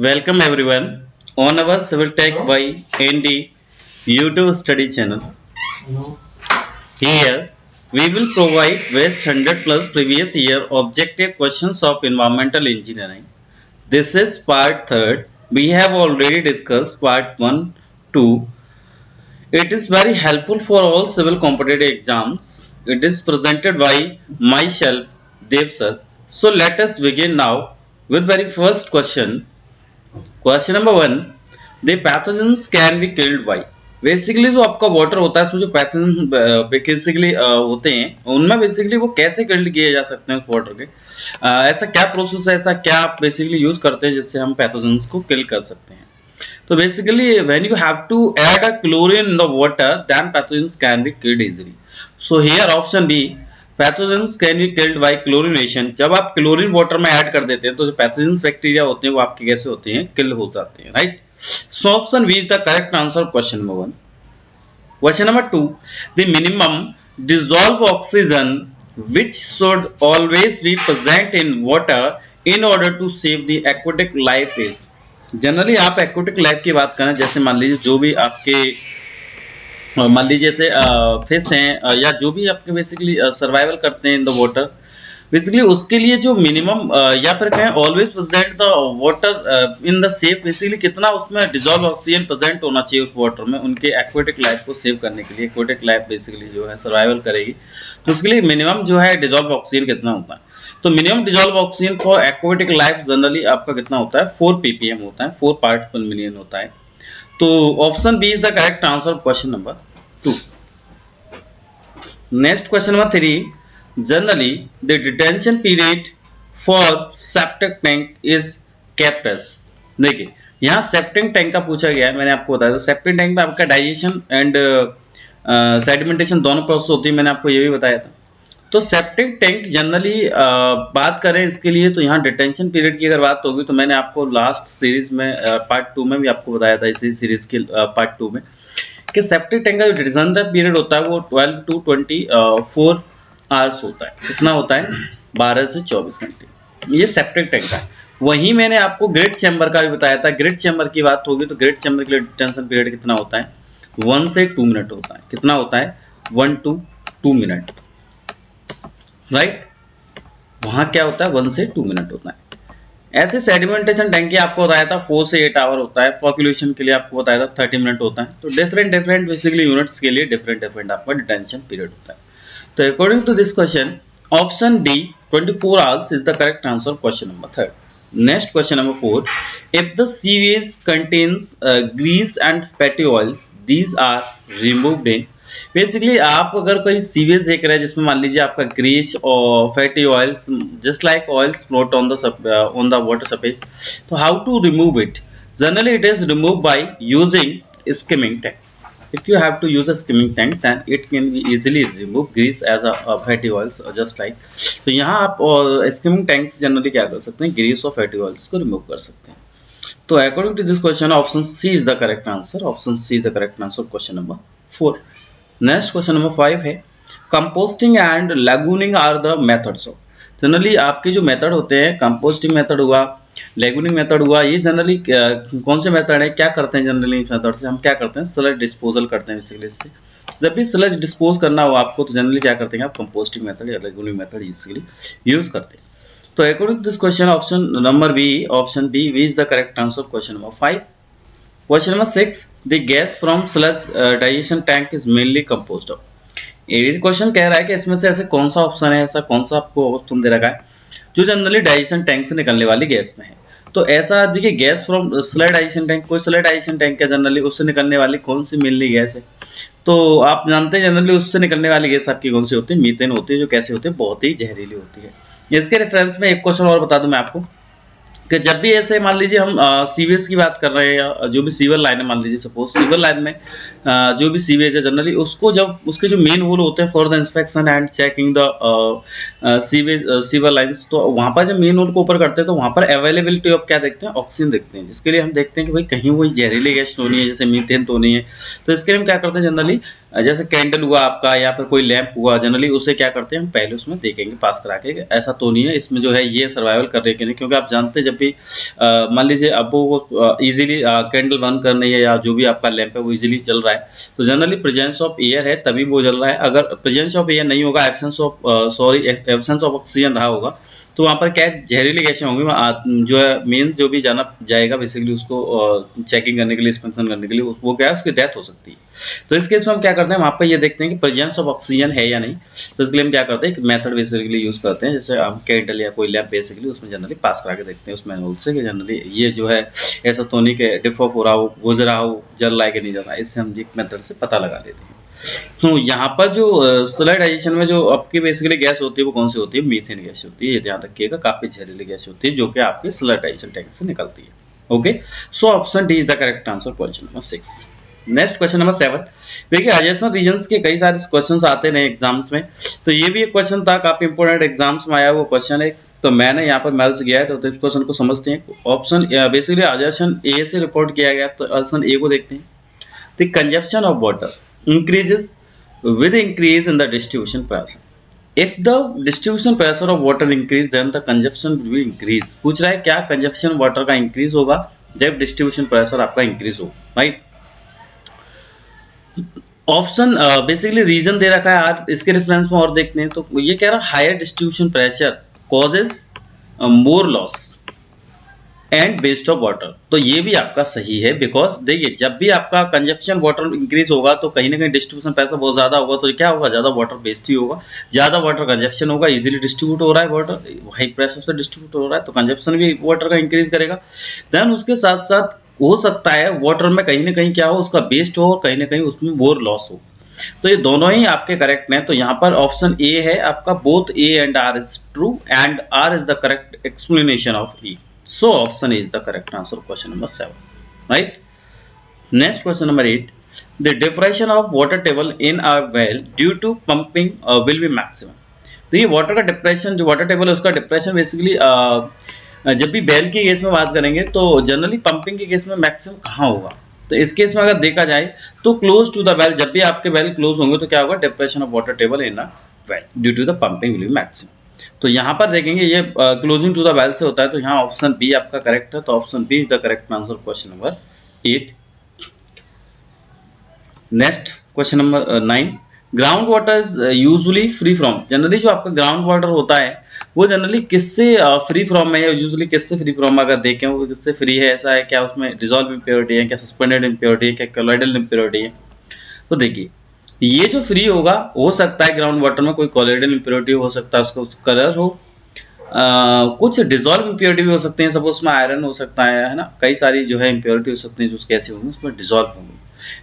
Welcome everyone on our Civil Tech by ND YouTube study channel. Here we will provide West 100 plus previous year objective questions of environmental engineering. This is part 3rd. We have already discussed part 1, 2. It is very helpful for all civil competitive exams. It is presented by myself, Dev sir. So let us begin now with very first question. Question number one, the pathogens can be killed bye. Basically जो आपका water होता है उसमें जो pathogen basically होते हैं उनमें basically वो कैसे किल्ड किए जा सकते हैं उस वाटर के, ऐसा क्या प्रोसेस है, ऐसा क्या आप बेसिकली यूज करते हैं जिससे हम पैथोजेंस को किल कर सकते हैं। तो basically when you have to add a chlorine in the water then pathogens can be killed easily. So here option B, pathogens can be killed by chlorination. जब आप क्लोरीन वाटर में ऐड कर देते हैं तो जो पैथोजेंस बैक्टीरिया होते हैं वो आपके कैसे होते हैं, किल हो जाते हैं, right. So option B is the correct answer question number 1। Question number 2, the minimum dissolved oxygen which should always be present in water in order to save the aquatic life is। Generally आप aquatic life की बात करें, जैसे मान लीजिए जो भी आपके मान लीजिए जैसे फिश हैं या जो भी आपके बेसिकली सर्वाइवल करते हैं इन द वाटर, बेसिकली उसके लिए जो मिनिमम या फिर कहें always present the water in the safe, basically कितना उसमें डिजॉल्व ऑक्सीजन प्रेजेंट होना चाहिए उस वाटर में उनके एक्वेटिक लाइफ को सेव करने के लिए। एक्वेटिक लाइफ बेसिकली जो है सर्वाइवल करेगी तो उसके लिए मिनिमम जो है डिजॉल्व ऑक्सीजन कितना होता है। तो minimum dissolve oxygen for aquatic life generally आपका कितना होता है, 4 ppm होता है, 4 पार्ट पर मिलियन होता है। तो option B is the correct answer question number 2। Next question number 3, generally the detention period for septic tank is kept as। देखिए यहाँ सेप्टिक टैंक का पूछा गया है, मैंने आपको बताया था सेप्टिक टैंक में आपका डाइजेशन एंड सेडिमेंटेशन दोनों प्रोसेस होती है, मैंने आपको ये भी बताया था। तो सेप्टिक टैंक जनरली बात करें इसके लिए तो यहाँ डिटेंशन पीरियड की अगर बात होगी तो मैंने आपको लास्ट सीरीज में पार्ट 2 में भी आपको बताया था, इसी सीरीज के पार्ट 2 में, कि सेप्टिक टैंक का जो डिटेंशन पीरियड होता है वो 12 to 24 आवर्स होता है। कितना होता है, 12 से 24 घंटे। ये सेप्टिक टैंक का है। वहीं मैंने आपको ग्रेट चैम्बर का भी बताया था। ग्रेट चैम्बर की बात होगी तो ग्रेट चैम्बर के लिए डिटेंशन पीरियड कितना होता है, 1 से 2 मिनट होता है। कितना होता है, 1 to 2 मिनट, राइट। वहां क्या होता है, 1 से 2 मिनट होता है। ऐसे सेडिमेंटेशन टैंक की आपको बताया था 4 से 8 आवर होता है। फॉक्यूलेशन के लिए आपको बताया था 30 मिनट होता है। तो डिफरेंट बेसिकली यूनिट्स के लिए डिफरेंट आपका डिटेंशन पीरियड होता है। So according to this question, option D 24 hours is the correct answer question number 3rd. Next question number 4, if the sewage contains grease and fatty oils, these are removed in। Basically आप अगर कोई sewage देख रहे हैं जिसमें मान लीजिए आपका ग्रीस और fatty oils just like oils float on the water surface, तो how to remove it. Generally it is remove by using skimming tank. If you have to use a skimming tank then it can be easily remove grease as a fatty oils just like। तो यहाँ आप skimming tanks generally क्या कर सकते हैं, grease और fatty oils को remove कर सकते हैं। तो according to this question option C is the correct answer। option C is the correct answer question number 4। next question number 5 है, composting and lagooning are the methods of। Generally आपके जो method होते हैं, composting method हुआ, लेगुनिंग method हुआ, ये generally कौन से मेथड है, क्या करते हैं जनरली इस मेथड से हम क्या करते हैं, स्लज डिस्पोजल करते हैं। बेसिकली इससे जब भी स्लज डिस्पोज करना हो आपको तो जनरली क्या करते हैं आप, कंपोस्टिंग मेथड या लेगुनिंग मेथड बेसिकली यूज करते हैं। तो according to this question option number B, option B is the correct answer question number 5। Question number 6, the gas from sludge digestion tank is mainly composed of. ये question कह रहा है कि इसमें से ऐसे कौन सा ऑप्शन है, ऐसा कौन सा आपको ऑप्शन दे रखा है जो जनरली डाइजेशन टैंक से निकलने वाली गैस में है। तो ऐसा देखिए gas from sludge digestion tank, कोई स्लज डाइजेशन टैंक है जनरली उससे निकलने वाली कौन सी मेनली गैस है, तो आप जानते हैं जनरली उससे निकलने वाली गैस आपकी कौन सी होती है, मीथेन होती है, जो कैसे होती है, बहुत ही जहरीली होती है। इसके रेफरेंस में एक क्वेश्चन और बता दूं मैं आपको कि जब भी ऐसे मान लीजिए हम सीवेज की बात कर रहे हैं या जो भी सीवर लाइन है, मान लीजिए सपोज सीवर लाइन में जो भी सीवेज है जनरली उसको जब उसके जो मेन होल होते हैं for the inspection and checking the sewage sewer lines, तो वहाँ पर जब मेन होल को ऊपर करते हैं तो वहाँ पर अवेलेबिलिटी ऑफ क्या देखते हैं, ऑक्सीजन देखते हैं, जिसके लिए हम देखते हैं कि भाई कहीं वही जहरीली गैस तो नहीं है, जैसे मीथेन तो नहीं है। तो इसके लिए हम क्या करते हैं जनरली जैसे कैंडल हुआ आपका या फिर कोई लैंप हुआ, जनरली उसे क्या करते हैं हम पहले उसमें देखेंगे पास करा के, ऐसा तो नहीं है इसमें जो है ये सर्वाइवल कर रहे कि नहीं, क्योंकि आप जानते हैं जब भी मान लीजिए अब वो इजीली कैंडल बंद करनी है या जो भी आपका लैंप है वो इजीली जल रहा है, तो जनरली प्रेजेंस ऑफ एयर है तभी वो जल रहा है। अगर प्रेजेंस ऑफ एयर नहीं होगा, एब्सेंस ऑफ ऑक्सीजन रहा होगा, तो वहाँ पर क्या है जहरीली गैसें होंगी, जो है मेन जो भी जाना जाएगा बेसिकली उसको चेकिंग करने के लिए, इंस्पेक्शन करने के लिए, वो क्या है उसकी डेथ हो सकती है। तो इस केस में हम क्या करते हैं, वहाँ पर ये देखते हैं कि प्रेजेंस ऑफ ऑक्सीजन है या नहीं, तो इसके लिए हम क्या करते हैं, एक मेथड बेसिकली यूज करते हैं, जैसे हम कैंडल या कोई लैंप बेसिकली उसमें जनरली पास करा के देखते हैं उस मैनुअल से कि जनरली ये जो है ऐसा तो नहीं कि डिप ऑफ हो रहा हो, गुजर रहा हो, जल रहा है कि नहीं जल रहा है, इससे हम एक मेथड से पता लगा लेते हैं। तो यहाँ पर जो सलाइडाइजेशन में जो आपकी बेसिकली गैस होती है वो कौन सी होती है, मीथेन गैस होती है, ये ध्यान रखिएगा, काफी जहरीली गैस होती है जो कि आपकी सलाइडाइजेशन टैंक से निकलती है। Okay, so option D is the correct answer question number 6। Next question number 7। देखिए एडजेसेंट रीजन्स के कई सारे क्वेश्चंस आते हैं एग्जाम्स में, तो ये भी एक क्वेश्चन था, काफी इंपॉर्टेंट एग्जाम्स में आया वो क्वेश्चन है, तो मैंने यहाँ पर मैच किया है, तो इस क्वेश्चन को समझते हैं। ऑप्शन बेसिकली एडजेसेंट ए से रिपोर्ट किया गया, तो ऑप्शन ए को देखते हैं। The consumption of water increases with increase in the distribution pressure. If the distribution pressure of water increase, then the consumption will be increase. पूछ रहा है क्या कंजप्शन वाटर का इंक्रीज होगा जब डिस्ट्रीब्यूशन प्रेशर आपका इंक्रीज हो, राइट। ऑप्शन बेसिकली रीजन दे रखा है, आज इसके रेफरेंस में और देखते हैं, तो ये कह रहा है higher distribution pressure causes more loss and waste of water, तो ये भी आपका सही है, बिकॉज देखिए जब भी आपका कंजप्शन वाटर इंक्रीज होगा तो कहीं ना कहीं डिस्ट्रीब्यूशन प्रेशर बहुत ज्यादा होगा, तो क्या होगा, ज्यादा वाटर वेस्ट ही होगा, ज्यादा वाटर कंजप्शन होगा, इजीली डिस्ट्रीब्यूट हो रहा है वाटर, हाई प्रेशर से डिस्ट्रीब्यूट हो रहा है, तो कंजप्शन भी वाटर का इंक्रीज करेगा। देन उसके साथ साथ हो सकता है वाटर में कहीं ना कहीं क्या हो, उसका वेस्ट हो और कहीं ना कहीं उसमें मोर लॉस हो, तो ये दोनों ही आपके करेक्ट हैं। तो यहाँ पर ऑप्शन ए है आपका, both A and R is true and R is the correct explanation of E, so option is the correct answer question number 7, right? Next question number 8. The depression of water table in a well due to pumping will be maximum. तो ये water का depression, जो water table है उसका depression basically जब भी bell की case में बात करेंगे तो जनरली पंपिंग के केस में मैक्सिमम कहाँ होगा, तो इस केस में अगर देखा जाए तो क्लोज टू द वेल, जब भी आपके वेल क्लोज होंगे तो क्या होगा, depression of water table in a well due to the pumping will be maximum. तो यहाँ पर देखेंगे ये क्लोजिंग टू द वेल से होता है, तो यहाँ ऑप्शन बी आपका करेक्ट है, तो option B is the correct answer question number 8। Next question number 9। Ground water is usually free from, generally जो आपका ग्राउंड वाटर होता है वो जनरली किससे फ्री फ्रॉम है, यूजुअली किससे फ्री फ्रॉम, अगर देखें वो किससे फ्री है, ऐसा है क्या उसमें डिसॉल्व इम्प्योरिटी है, क्या सस्पेंडेड इम्प्योरिटी है, क्या कोलॉइडल इम्प्योरिटी है। तो देखिए ये जो फ्री होगा, हो सकता है ग्राउंड वाटर में कोई कोलॉइडल इम्प्योरिटी हो सकता है, उसका कलर हो, कुछ डिसॉल्व इम्प्योरिटी भी हो सकते हैं, सपोज उसमें आयरन हो सकता है ना, कई सारी जो है इम्प्योरिटी हो सकती है जो कैसी होंगी उसमें डिसॉल्व होंगी,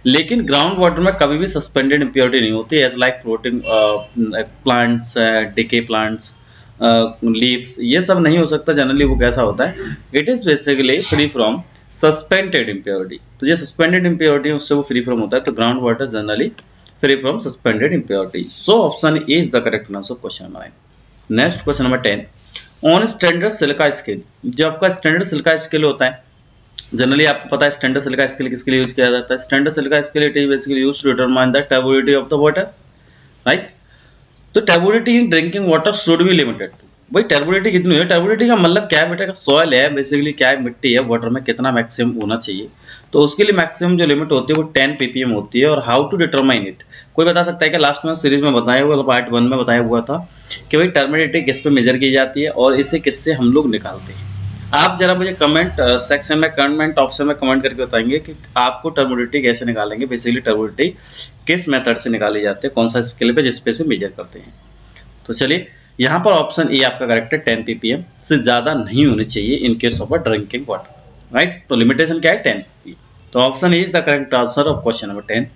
लेकिन ग्राउंड वाटर में कभी भी सस्पेंडेड इम्प्योरिटी नहीं होती, as like floating plants, decay plants, leaves, ये सब नहीं हो सकता। जनरली वो कैसा होता है, it is basically free from suspended impurity, तो ये सस्पेंडेड इम्प्योरिटी है उससे वो फ्री फ्रॉम होता है, तो ground water generally free from suspended impurity, so option A is the correct answer question number 9. next question number 10. on standard silica scale, जो आपका स्टैंडर्ड सिलिका स्केल होता है, जनरली आपको पता है स्टैंडर्ड सिलिका स्केल किसके लिए यूज किया जाता है, standard silica scale it is basically used to determine the turbidity of the water, right. तो turbidity in drinking water should be limited, भाई टर्बिडिटी कितनी है, टर्बिडिटी का मतलब क्या है बेटा, सॉइल है बेसिकली, क्या है मिट्टी है, वाटर में कितना मैक्सिमम होना चाहिए, तो उसके लिए मैक्सिमम जो लिमिट होती है वो 10 ppm होती है। और हाउ टू डिटरमाइन इट, कोई बता सकता है कि लास्ट में सीरीज में बताया हुआ, पार्ट 1 में बताया हुआ था कि भाई टर्बिडिटी किस पे मेजर की जाती है और इसे किससे हम लोग निकालते हैं। आप जरा मुझे कमेंट सेक्शन में, कमेंट ऑप्शन में कमेंट करके बताएंगे कि आपको टर्बिडिटी कैसे निकालेंगे, बेसिकली टर्बिडिटी किस मेथड से निकाली जाती है, कौन सा स्केल पे जिस पे से मेजर करते हैं। तो चलिए यहाँ पर ऑप्शन ए आपका करेक्ट है, 10 ppm से ज्यादा नहीं होनी चाहिए in case of a drinking water, right. तो लिमिटेशन क्या है, 10 ppm, तो option A is the correct answer of question number 10।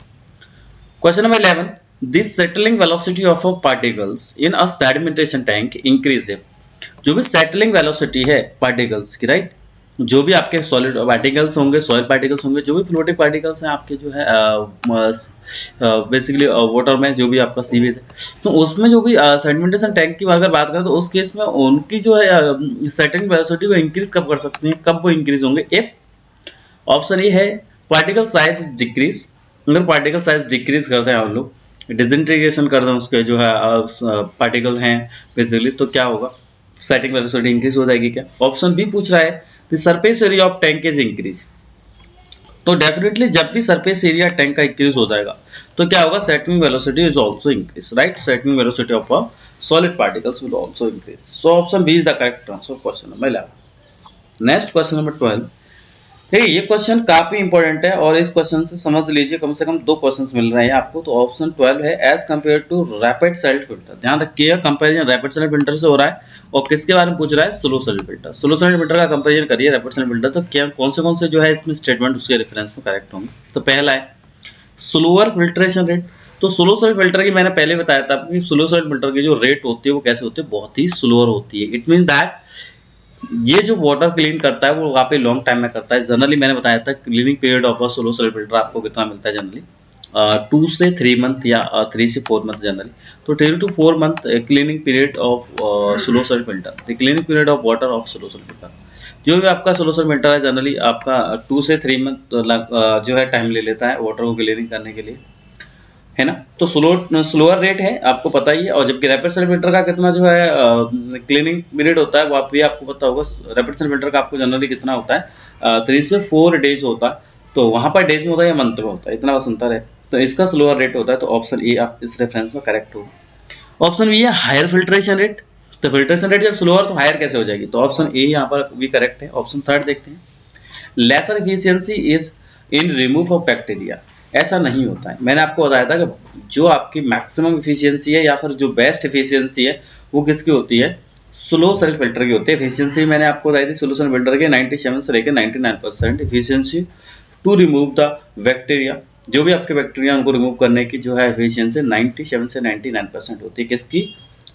Question number 11. The settling velocity of a particles in a sedimentation tank increase, जो भी settling velocity है particles की, right, जो भी आपके सॉलिड पार्टिकल्स होंगे, सॉइल पार्टिकल्स होंगे, जो भी फ्लोटिंग पार्टिकल्स हैं आपके जो है बेसिकली वाटर में, जो भी आपका सीवेज है, तो उसमें जो भी सेडिमेंटेशन टैंक की अगर बात करें तो उस केस में उनकी जो है सेटलिंग वेलोसिटी को इंक्रीज कब कर सकते हैं, कब वो इंक्रीज होंगे, इफ ऑप्शन ए है पार्टिकल साइज डिक्रीज, अगर पार्टिकल साइज डिक्रीज करते हैं हम लोग, डिसइंटीग्रेशन कर दें उसके जो है पार्टिकल हैं बेसिकली, तो क्या होगा, सेटिंग वेलोसिटी इंक्रीज हो जाएगी क्या। ऑप्शन बी पूछ रहा है the surface area of tank is increase, तो डेफिनेटली जब भी सरफेस एरिया टैंक का इंक्रीज हो जाएगा तो क्या होगा, setting velocity is also increase, right. Setting velocity of a solid particles will also increase. So option B is the correct answer question number 11। Next question number 12। ठीक है, ये question काफी इंपॉर्टेंट है और इस क्वेश्चन से समझ लीजिए कम से कम 2 क्वेश्चंस मिल रहे हैं आपको। तो ऑप्शन 12 है as compare to rapid solid filter. ध्यान रखिएगा, कंपैरिजन रैपिड सॉलिड फिल्टर से हो रहा है और किसके बारे में पूछ रहा है, slow solid filter. Slow solid filter का कंपैरिजन करिए रैपिड सॉलिड फिल्टर, तो क्या कौन से जो है इसमें स्टेटमेंट उसके रेफरेंस में करेक्ट होंगे। तो पहला है स्लोअर फिल्ट्रेशन रेट। तो स्लो सॉलिड फिल्टर की मैंने पहले बताया था आपको कि स्लो सॉलिड फिल्टर की जो रेट होती है वो कैसे होती है, बहुत ही स्लोअर होती है। इट मीन दैट ये जो वाटर क्लीन करता है वो काफी लॉन्ग टाइम में करता है। जनरली मैंने बताया था cleaning period of slow solid filter आपको कितना मिलता है, जनरली 2 से 3 मंथ या 3 से 4 मंथ जनरली। तो 3 to 4 month cleaning period of slow solid filter, the cleaning period of water of slow solid filter. जो भी आपका स्लो सॉलिड फिल्टर है जनरली आपका 2 से 3 मंथ जो है टाइम ले लेता है वाटर को क्लीनिंग करने के लिए, है ना। तो स्लोअर रेट है आपको पता ही है। और जबकि रैपिड सॉलिड फिल्टर का कितना जो है क्लीनिंग पीरियड होता है वो आप भी आपको पता होगा। रैपिड सॉलिड फिल्टर का आपको जनरली कितना होता है, 3 से 4 डेज होता है। तो वहां पर डेज में होता है या मंथ में होता है, इतना बस अंतर है। तो इसका स्लोअर रेट होता है, तो ऑप्शन ए आप इस रेफरेंस में करेक्ट होगा। ऑप्शन बी है हायर फिल्ट्रेशन रेट। तो फिल्ट्रेशन रेट जब स्लोअर तो हायर कैसे हो जाएगी, तो ऑप्शन ए यहाँ पर भी करेक्ट है। ऑप्शन थर्ड देखते हैं, lesser efficiency is in remove of bacteria. ऐसा नहीं होता है। मैंने आपको बताया था कि जो आपकी मैक्सिमम एफिशिएंसी है या फिर जो बेस्ट एफिशिएंसी है वो किसकी होती है, स्लो सॉलिड फिल्टर की होती है। एफिशिएंसी मैंने आपको बताई थी स्लो सॉलिड फिल्टर के 97 से लेकर 99% efficiency to remove the bacteria. जो भी आपके बैक्टीरिया उनको रिमूव करने की जो है एफिशिएंसी 97 से 99% होती है किसकी,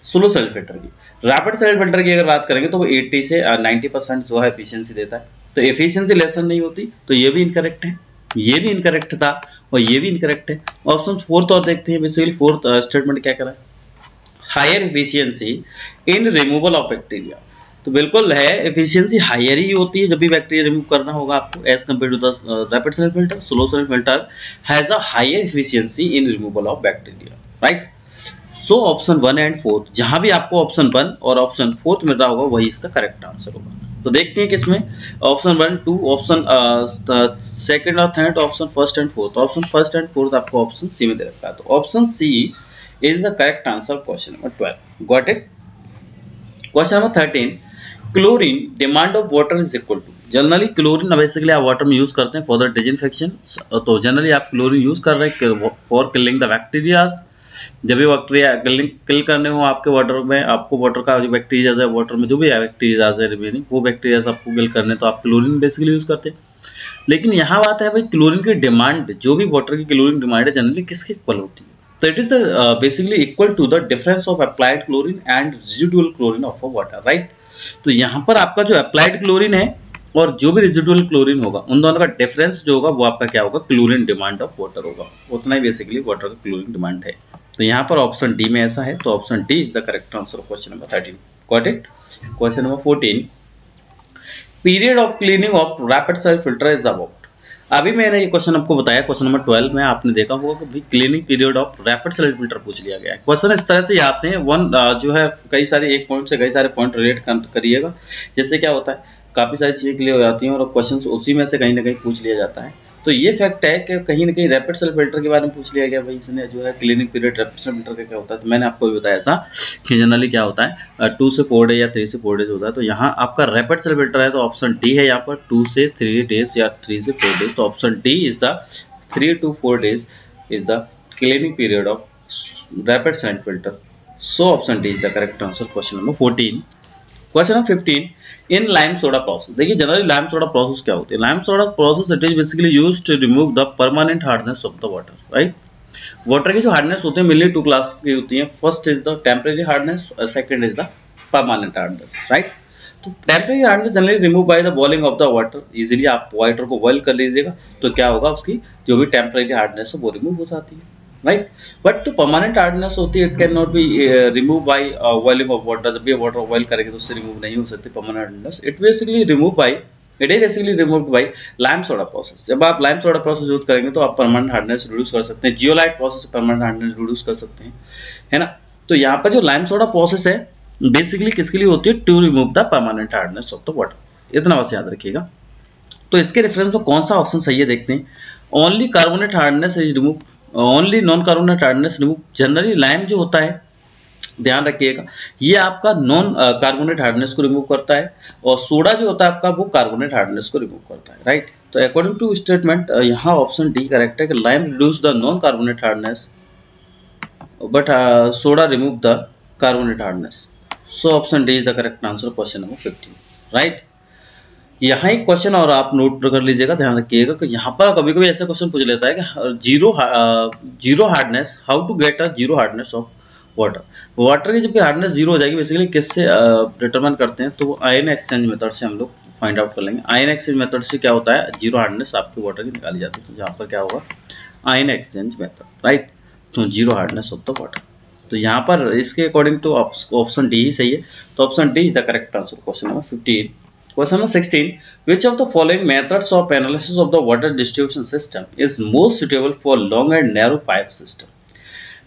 स्लो सॉलिड फिल्टर की। रैपिड सॉलिड फिल्टर की अगर बात करेंगे तो वो 80 से 90% जो है एफिशिएंसी देता है। तो एफिशिएंसी लेसन नहीं होती, तो ये भी इनकरेक्ट है, ये भी इनकरेक्ट था और ये भी इनकरेक्ट है। ऑप्शन फोर्थ और देखते हैं, बेसिकली फोर्थ स्टेटमेंट क्या करा है, higher efficiency in removal of bacteria. तो बिल्कुल है, एफिशिएंसी हायर ही होती है जब भी बैक्टीरिया रिमूव करना होगा आपको as compare to the rapid solid filter. Slow solid filter has a higher efficiency in removal of bacteria, right. So option 1 and 4 जहां भी आपको ऑप्शन 1 और ऑप्शन 4 मिल रहा होगा वही इसका करेक्ट आंसर होगा। तो देखते हैं किसमें, ऑप्शन 1 2 ऑप्शन सेकंड और third, option first and fourth. Option first and fourth आपको ऑप्शन सी में दे रखा है, तो option C is the correct answer question number 12। Got it. Question number 13, chlorine demand of water is equal to. Generally chlorine basically आप water में use करते हैं फॉर द डिसइंफेक्शन। तो जनरली आप क्लोरीन यूज कर रहे हैं फॉर किलिंग द बैक्टीरियाज। जब भी बैक्टीरिया किल करने हो आपके वाटर में, आपको वाटर का जो बैक्टीरिया है वाटर में जो भी बैक्टीरिया है रिमेनिंग वो बैक्टीरिया आपको किल करने, तो आप क्लोरीन बेसिकली यूज करते हैं। लेकिन यहाँ बात है भाई क्लोरीन की डिमांड, जो भी वाटर की क्लोरीन डिमांड है जनरली किसके इक्वल होती है, तो it is the basically equal to the difference of applied chlorine and residual chlorine of a water, right. तो यहाँ पर आपका जो अप्लाइड क्लोरीन है और जो भी रेजिडुअल क्लोरीन होगा उन दोनों का डिफरेंस जो होगा वो आपका क्या होगा, क्लोरीन डिमांड ऑफ वाटर होगा। उतना ही बेसिकली वाटर का क्लोरीन डिमांड है। तो यहाँ पर ऑप्शन डी में ऐसा है, तो option D is the correct answer of question number 13। Got it. Question number 14, period of cleaning of rapid solid filter is about. अभी मैंने ये क्वेश्चन आपको बताया, क्वेश्चन नंबर 12 में आपने देखा होगा कि भाई cleaning period of rapid solid filter पूछ लिया गया है। क्वेश्चन इस तरह से ही आते हैं, वन जो है कई सारे एक पॉइंट से कई सारे पॉइंट रिलेट करिएगा। जैसे क्या होता है काफ़ी सारी चीज़ें क्लियर हो जाती हैं और क्वेश्चन उसी में से कहीं ना कहीं पूछ लिया जाता है। तो ये फैक्ट है कि कहीं ना कहीं रैपिड सॉलिड फिल्टर के बारे में पूछ लिया गया, भाई इसने जो है cleaning period rapid solid filter का क्या होता है। तो मैंने आपको भी बताया था कि जनरली क्या होता है 2 से 4 डेज या 3 से 4 डेज होता है। तो यहाँ आपका रैपिड सॉलिड फिल्टर है तो ऑप्शन डी है यहाँ पर 2 से 3 डेज या 3 से 4 डेज। तो option D is the 3 to 4 days is the cleaning period of rapid solid filter. So option D is the correct answer question number 14। Question number 15, in lime soda process. देखिए जनरली lime soda process क्या होती है, lime soda process it is basically used to remove the permanent hardness of the water, right. Water की जो hardness होती है mainly 2 class की होती है। First is the temporary hardness, second is the permanent hardness, right. तो temporary hardness generally remove by the boiling of the water. Easily आप water को बॉइल कर लीजिएगा तो क्या होगा, उसकी जो भी टेम्परेरी हार्डनेस है वो रिमूव हो जाती है, राइट। बट जो परमानेंट हार्डनेस होती है it can not be remove by boiling of water. जब भी वाटर बॉइल करेंगे तो उससे रिमूव नहीं हो सकती permanent hardness. It basically remove by it is basically removed by lime soda process. जब आप लाइम सोडा प्रोसेस यूज करेंगे तो आप परमानेंट हार्डनेस रिड्यूस कर सकते हैं, जियोलाइट प्रोसेस से परमानेंट हार्डनेस रिड्यूस कर सकते हैं, है ना। तो यहाँ पर जो लाइम सोडा प्रोसेस है बेसिकली किसके लिए होती है, to remove the permanent hardness of the water, इतना बस याद रखिएगा। तो इसके रेफरेंस में कौन सा ऑप्शन सही है देखते हैं। Only carbonate hardness is remove, only non carbonate hardness remove. Generally lime जो होता है, ध्यान रखिएगा, ये आपका नॉन कार्बोनेट हार्डनेस को रिमूव करता है, और सोडा जो होता है आपका वो कार्बोनेट हार्डनेस को रिमूव करता है, राइट। तो अकॉर्डिंग टू स्टेटमेंट यहाँ ऑप्शन डी करेक्ट है कि lime reduce the non carbonate hardness but soda remove the carbonate hardness. So option D is the correct answer question number 15, right. यहाँ एक question और आप नोट कर लीजिएगा, ध्यान रखिएगा कि यहाँ पर कभी कभी ऐसा क्वेश्चन पूछ लेता है कि zero hardness, how to get a zero hardness of water. Water की जब हार्डनेस जीरो हो जाएगी बेसिकली किससे डिटरमाइन करते हैं, तो आयन एक्सचेंज मेथड से हम लोग फाइंड आउट कर लेंगे। आयन एक्सचेंज मेथड से क्या होता है, जीरो हार्डनेस आपकी वाटर की निकाली जाती है। तो यहाँ पर क्या होगा, आयन एक्सचेंज मेथड, राइट। तो zero hardness of the water, तो यहाँ पर इसके अकॉर्डिंग टू ऑप्शन डी ही सही है। तो option D is the correct answer question number 15। Question number 16. Which of the following methods of analysis of the water distribution system is most suitable for long and narrow pipe system?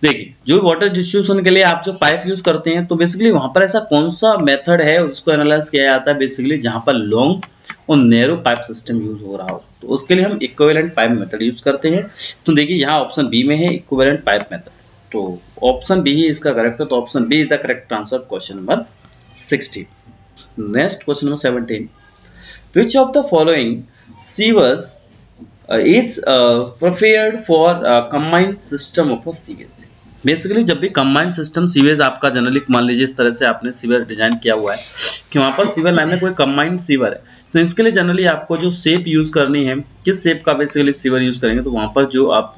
देखिए, जो water distribution के लिए आप जो pipe use करते हैं, तो basically वहां पर ऐसा कौन सा मेथड है उसको एनालाइज किया जाता है बेसिकली जहां पर लॉन्ग और नैरो पाइप सिस्टम यूज हो रहा हो, तो उसके लिए हम इक्विवेलेंट पाइप मेथड यूज करते हैं। तो देखिए यहाँ ऑप्शन बी में है इक्विवेलेंट पाइप मेथड, तो ऑप्शन बी ही इसका करेक्ट है। तो option B is the correct answer question number 16। Next, question number 17. Which of the following sewers is prepared for combined system of a sewage? Basically जब भी combined system sewage आपका generally मान लीजिए इस तरह से आपने सीवर डिजाइन किया हुआ है कि वहाँ पर सीवर लाइन में कोई कंबाइंड सीवर है, तो इसके लिए जनरली आपको जो शेप यूज करनी है, किस शेप का बेसिकली सीवर यूज करेंगे, तो वहाँ पर जो आप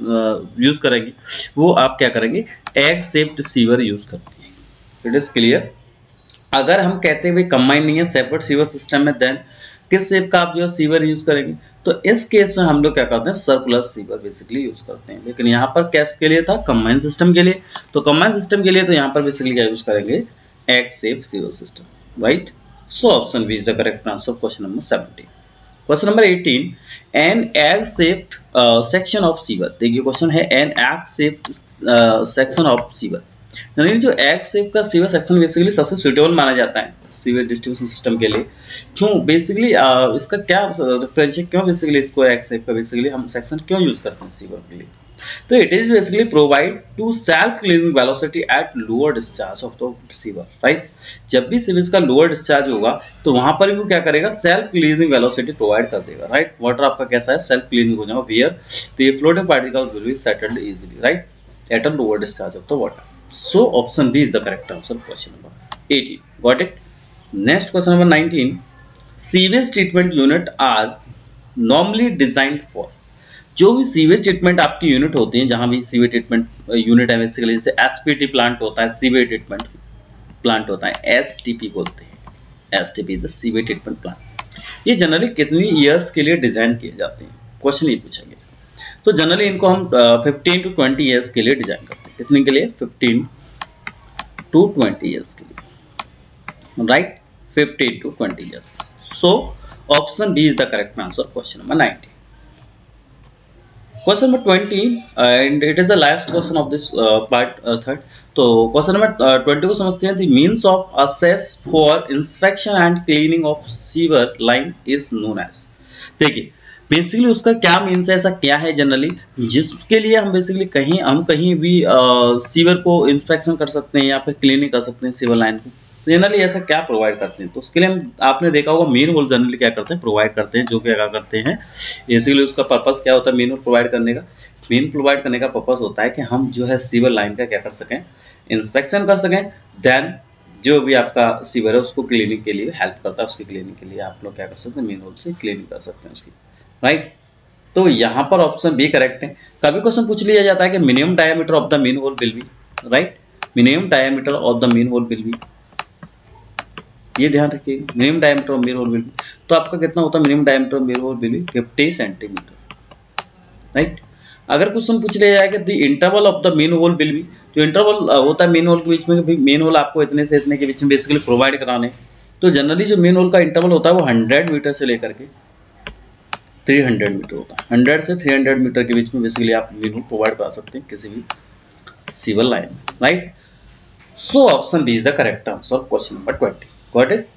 यूज करेंगे वो आप क्या करेंगे, एग शेप्ड सीवर यूज करते हैं। It is clear. अगर हम कहते हैं भाई कंबाइन नहीं है सेपरेट सीवर सिस्टम में, देन किस शेप का आप जो है सीवर यूज करेंगे, तो इस केस में हम लोग क्या करते हैं, सर्कुलर सीवर बेसिकली यूज करते हैं। लेकिन यहाँ पर कैस के लिए था, कंबाइन सिस्टम के लिए, तो कंबाइन सिस्टम के लिए तो यहाँ पर बेसिकली क्या यूज करेंगे, egg shape sewer system, right. So option B is the correct answer question number 17। Question number 18, an egg shaped section of sewer. देखिए क्वेश्चन है an egg shaped section of sewer, यानी जो एग शेप का sewer section basically सबसे suitable माना जाता है सीवर डिस्ट्रीब्यूशन सिस्टम के लिए। क्यों बेसिकली इसका क्या डिफरेंशिएट, क्यों बेसिकली इसको एग शेप का बेसिकली हम सेक्शन क्यों यूज करते हैं सीवर के लिए, तो it is basically provide to self cleaning velocity at lower discharge of the sewer, right. जब भी सीवेज का लोअर डिस्चार्ज होगा तो वहां पर भी वो क्या करेगा, सेल्फ क्लीनिंग वेलोसिटी प्रोवाइड कर देगा, राइट। वाटर आपका कैसा है, सेल्फ क्लीनिंग हो जाएगा, where the floating particles will be settled easily, right, at a lower discharge of the water. So option B is the correct answer question number 18. Got it? Next question number 19. Sewage treatment unit are normally designed for. जो भी sewage treatment आपकी unit होती है, जहां भी sewage treatment unit है basically, जैसे SPT plant होता है, सीवेज ट्रीटमेंट प्लांट होता है, एसटीपी बोलते हैं, STP the sewage treatment plant, ये जनरली कितनी ईयर्स के लिए डिजाइन किए जाते हैं, क्वेश्चन ये पूछा गया। तो जनरली इनको हम 15 to 20 ईयर्स के लिए डिजाइन करते हैं। कितने के लिए, 15 to 20 ईयर्स के लिए, right, 15 to 20 years. So option B is the correct answer question number 19। Question number 20 and it is the last question of this part third. तो क्वेश्चन नंबर 20 को समझते हैं। The means of access for inspection and cleaning of sewer line is known as. देखिए basically उसका क्या means है, ऐसा क्या है जनरली जिसके लिए हम बेसिकली कहीं भी सीवर को इंस्पेक्शन कर सकते हैं या फिर क्लीनिंग कर सकते हैं सीवर लाइन को, तो जनरली ऐसा क्या प्रोवाइड करते हैं। तो उसके लिए हम आपने देखा होगा मेन होल जनरली क्या करते हैं, प्रोवाइड करते हैं, जो क्या करते हैं बेसिकली उसका पर्पस क्या होता है मेन होल प्रोवाइड करने का। मेन प्रोवाइड करने का पर्पस होता है कि हम जो है सीवर लाइन का क्या कर सकें, इंस्पेक्शन कर सकें, देन जो भी आपका सीवर है उसको क्लीनिंग के लिए हेल्प करता है, उसकी क्लीनिंग के लिए आप लोग क्या कर सकते हैं, मेन होल से क्लीनिंग कर सकते हैं उसकी, राइट। तो यहाँ पर ऑप्शन बी करेक्ट है। कभी क्वेश्चन पूछ लिया जाता है कि minimum diameter of the main whole will be, right, minimum diameter of the main whole will be, ये ध्यान रखिएगा, minimum diameter of main whole will be, तो आपका कितना होता है, minimum diameter of main whole will be 50 centimetre, right. अगर question पूछ लिया जाए कि the interval of the main whole will be, तो इंटरवल होता है मेन होल के बीच में, मेन होल आपको इतने से इतने के बीच में बेसिकली प्रोवाइड कराने, तो जनरली जो मेन होल का इंटरवल होता है वो 100 मीटर से लेकर के 300 मीटर होता है। 100 से 300 मीटर के बीच में बेसिकली आप मेन होल प्रोवाइड करा सकते हैं किसी भी सिविल लाइन में, right. So option B is the correct answer question number 20। Got it,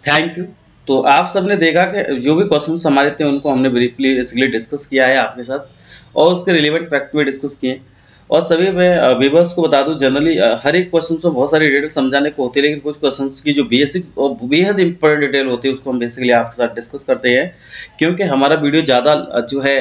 thank you. तो आप सबने देखा कि जो भी क्वेश्चंस हमारे थे उनको हमने ब्रीफली बेसिकली डिस्कस किया है आपके साथ और उसके रिलेवेंट फैक्ट में डिस्कस किए। और सभी मैं व्यूअर्स को बता दूं, जनरली हर एक क्वेश्चन में बहुत सारी डिटेल समझाने को होती है, लेकिन कुछ क्वेश्चंस की जो बेसिक और बेहद इंपॉर्टेंट डिटेल होती है उसको हम बेसिकली आपके साथ डिस्कस करते हैं। क्योंकि हमारा वीडियो ज़्यादा जो है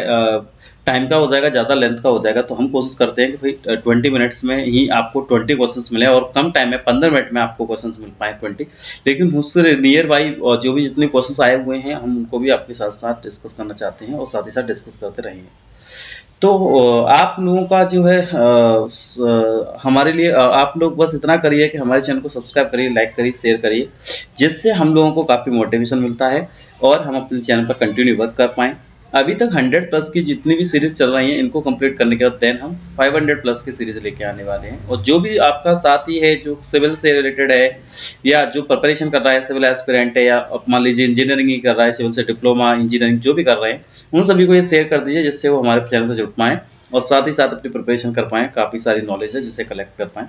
टाइम का हो जाएगा, ज़्यादा लेंथ का हो जाएगा, तो हम कोशिश करते हैं कि भाई 20 मिनट्स में ही आपको 20 क्वेश्चंस मिले और कम टाइम में 15 मिनट में आपको क्वेश्चंस मिल पाए 20। लेकिन उससे नियर बाई और जो भी जितने क्वेश्चंस आए हुए हैं हम उनको भी आपके साथ साथ डिस्कस करना चाहते हैं और साथ ही साथ डिस्कस करते रहेंगे। तो आप लोगों का जो है हमारे लिए आप लोग बस इतना करिए कि हमारे चैनल को सब्सक्राइब करिए, लाइक करिए, शेयर करिए, जिससे हम लोगों को काफ़ी मोटिवेशन मिलता है और हम अपने चैनल पर कंटिन्यू वर्क कर पाएँ। अभी तक 100 प्लस की जितनी भी सीरीज चल रही हैं इनको कंप्लीट करने के बाद देन हम 500 प्लस की सीरीज लेके आने वाले हैं। और जो भी आपका साथी है जो सिविल से रिलेटेड है या जो प्रिपरेशन कर रहा है, सिविल एस्पिरेंट है या मान लीजिए इंजीनियरिंग ही कर रहा है, सिविल से डिप्लोमा इंजीनियरिंग जो भी कर रहे हैं, उन सभी को ये शेयर कर दीजिए जिससे वो हमारे चैनल से जुड़ पाएँ और साथ ही साथ अपनी प्रिपरेशन कर पाएँ। काफ़ी सारी नॉलेज है जिसे कलेक्ट कर पाएँ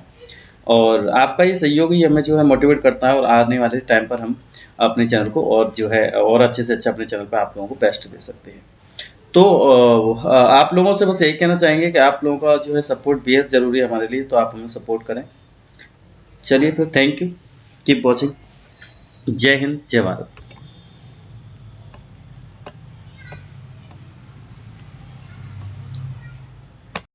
और आपका ये सहयोग ही हमें जो है मोटिवेट करता है और आने वाले टाइम पर हम अपने चैनल को और जो है और अच्छे से अच्छा अपने चैनल पर आप लोगों को बेस्ट दे सकते हैं। तो आप लोगों से बस यही कहना चाहेंगे कि आप लोगों का जो है सपोर्ट बेहद ज़रूरी है हमारे लिए, तो आप हमें सपोर्ट करें। चलिए फिर, थैंक यू, कीप वॉचिंग। जय हिंद, जय भारत।